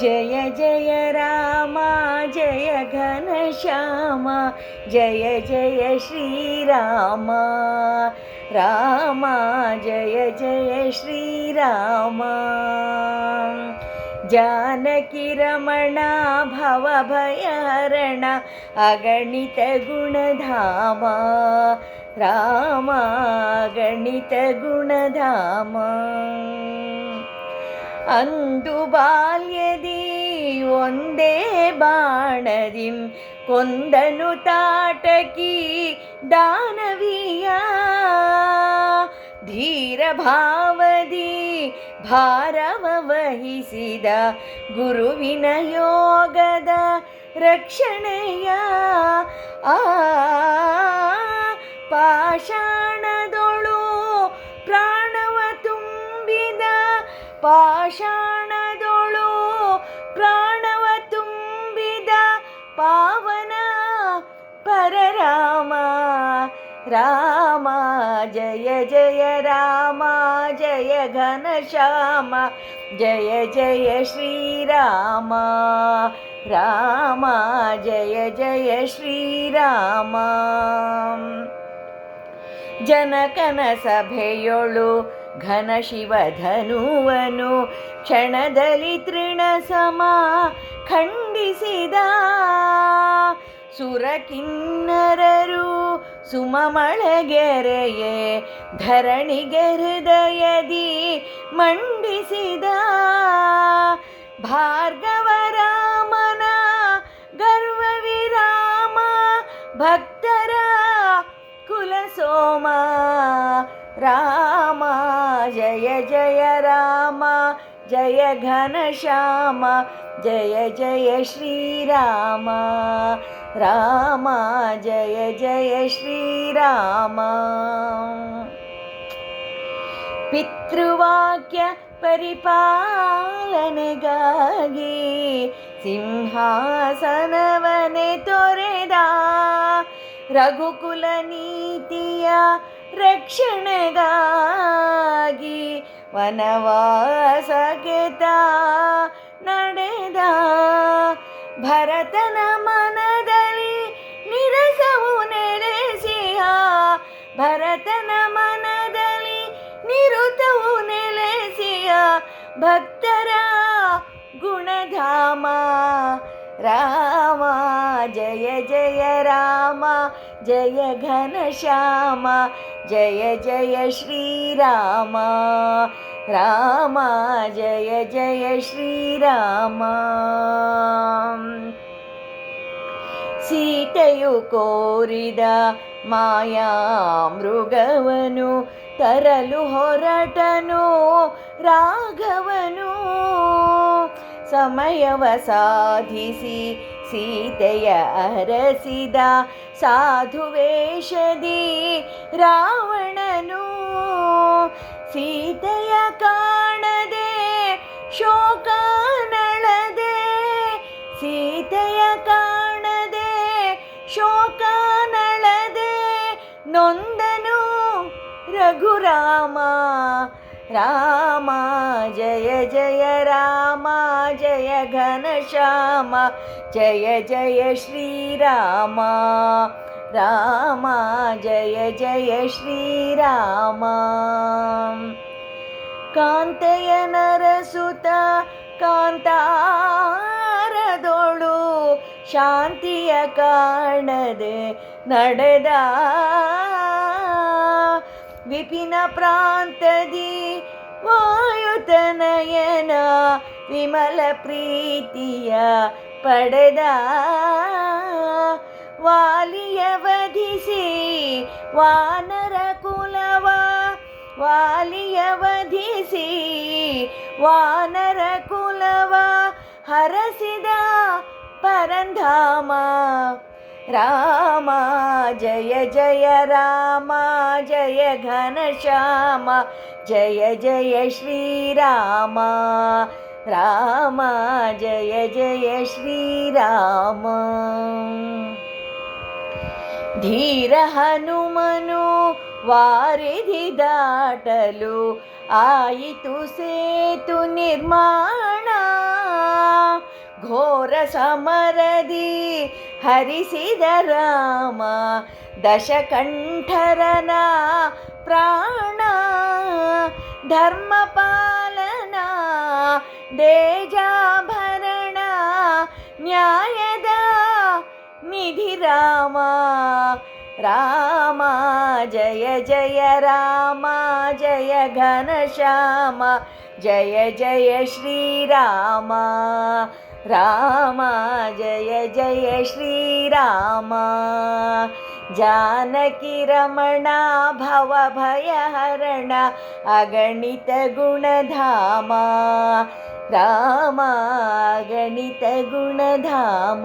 ಜಯ ಜಯ ರಾಮ ಜಯ ಘನಶ್ಯಾಮ ಜಯ ಜಯ ಶ್ರೀರಾಮ ರಾಮ ಜಯ ಜಯ ಶ್ರೀರಾಮ ಜಾನಕಿ ರಮಣ ಭವಭಯಹರಣ ಅಗಣಿತ ಗುಣಧಾಮ ರಾಮ ಗಣಿತ ಗುಣಧಾಮ ಅಂದು ಬಾಲ್ಯದಿ ಒಂದೇ ಬಾಣದಿಂ ಕೊಂದನು ತಾಟಕಿ ದಾನವಿಯ ಧೀರ ಭಾವದಿ ಭಾರವ ವಹಿಸಿದ ಗುರುವಿನ ಯೋಗದ ರಕ್ಷಣೆಯ ಆ ಪಾಷಾಣದೊಳು ಪ್ರಾಣವ ತುಂಬಿದ ಪಾಷಾಣದೊಳು ಪ್ರಾಣವ ತುಂಬಿದ ಪಾವನ ಪರರಾಮ ರಾಮ ಜಯ ಜಯ ರಾಮ ಜಯ ಘನಶ್ಯಾಮ ಜಯ ಜಯ ಶ್ರೀರಾಮ ರಾಮ ಜಯ ಜಯ ಶ್ರೀರಾಮ ಜನಕನ ಸಭೆಯೊಳು ಘನ ಶಿವಧನುವನು ಕ್ಷಣದಲ್ಲಿ ತೃಣ ಸಮ ಖಂಡಿಸಿದ ಸುರಕಿನ್ನರರು ಸುಮಮಳಗೆರೆಯೇ ಧರಣಿಗೆ ಹೃದಯದಿ ಮಂಡಿಸಿದ ಭಾರ್ಗವರಾಮನ ಗರ್ವವಿರಾಮ ಭಕ್ತರ ಕುಲಸೋಮ ರಾಮ ಜಯ ಜಯ ರಾಮ ಜಯ ಘನಶ್ಯಾಮ ಜಯ ಜಯ ಶ್ರೀರಾಮ ರಾಮ ಜಯ ಜಯ ಶ್ರೀರಾಮ ಪಿತೃವಾಕ್ಯ ಪರಿಪಾಲನೆಗಾಗಿ ಸಿಂಹಾಸನವನೆ ತೊರೆದ ರಘುಕುಲ ನೀತಿಯ ರಕ್ಷಣೆಗಾಗಿ ವನವಾಸಕ್ಕೆ ನಡೆದ ಭರತನ ಮನದಲ್ಲಿ ನಿರಸವು ನೆಲೆಸಿಯ ಭರತನ ಮನದಲ್ಲಿ ನಿರುತವು ನೆಲೆಸಿಯ ಭಕ್ತರ ಗುಣಧಾಮ ರಾಮ ಜಯ ಜಯ ರಾಮ ಜಯ ಘನಶ್ಯಾಮ ಜಯ ಜಯ ಶ್ರೀರಾಮ ರಾಮ ಜಯ ಜಯ ಶ್ರೀರಾಮ ಸೀತೆಯು ಕೋರಿದ ಮಾಯಾ ಮೃಗವನು ತರಲು ಹೊರಟನು ರಾಘವನು ಸಮಯವ ಸಾಧಿಸಿ ಸೀತೆಯ ಅರಸಿದ ಸಾಧುವೇಷದಿ ರಾವಣನು ಸೀತೆಯ ಕಾಣದೆ ಶೋಕ ನಳದೆ ಸೀತೆಯ ಕಾಣದೆ ಶೋಕ ನಳದೆ ನೊಂದನು ರಘುರಾಮ ರಾಮ ಜಯ ಜಯ ರಾಮ ಜಯ ಘನಶ್ಯಾಮ ಜಯ ಜಯ ಶ್ರೀರಾಮ ರಾಮ ಜಯ ಜಯ ಶ್ರೀರಾಮ ಕಾಂತೆಯ ನರಸುತ ಕಾಂತಾರದೊಳು ಶಾಂತಿಯ ಕಾಣದೆ ನಡೆದ ವಿಪಿನ ಪ್ರಾಂತದಿ ವಾಯುತನಯನ ವಿಮಲ ಪ್ರೀತಿಯ ಪಡೆದ ವಾಲಿಯ ವಧಿಸಿ ವಾನರ ಕುಲವ ವಾಲಿಯ ವಧಿಸಿ ವಾನರ ಕುಲವ ಹರಸಿದ ಪರಂಧಾಮ ರಾಮ ಜಯ ಜಯ ರಾಮ ಜಯ ಘನಶ್ಯಾಮ ಜಯ ಜಯ ಶ್ರೀರಾಮ ರಾಮ ಜಯ ಜಯ ಶ್ರೀರಾಮ ಧೀರ ಹನುಮನು ವಾರಿಧಿ ದಾಟಲು ಆಯಿತು ಸೇತು ನಿರ್ಮಾಣ ಘೋರ ಸಮರದಿ ಹರಿಸಿದ ರಾಮ ದಶಕಂಠರನ ಪ್ರಾಣ ಧರ್ಮಪಾಲನ ದೇಜಾಭರಣ ನ್ಯಾಯದ ನಿಧಿ ರಾಮ ರಾಮ ಜಯ ಜಯ ರಾಮ ಜಯ ಘನಶ್ಯಾಮ ಜಯ ಜಯ ಶ್ರೀರಾಮ ರಾಮ ಜಯ ಜಯ ಶ್ರೀರಾಮ ಜಾನಕಿ ರಮಣ ಭವ ಭಯಹರಣ ಅಗಣಿತ ಗುಣಧಾಮ ರಾಮ ಅಗಣಿತ ಗುಣಧಾಮ.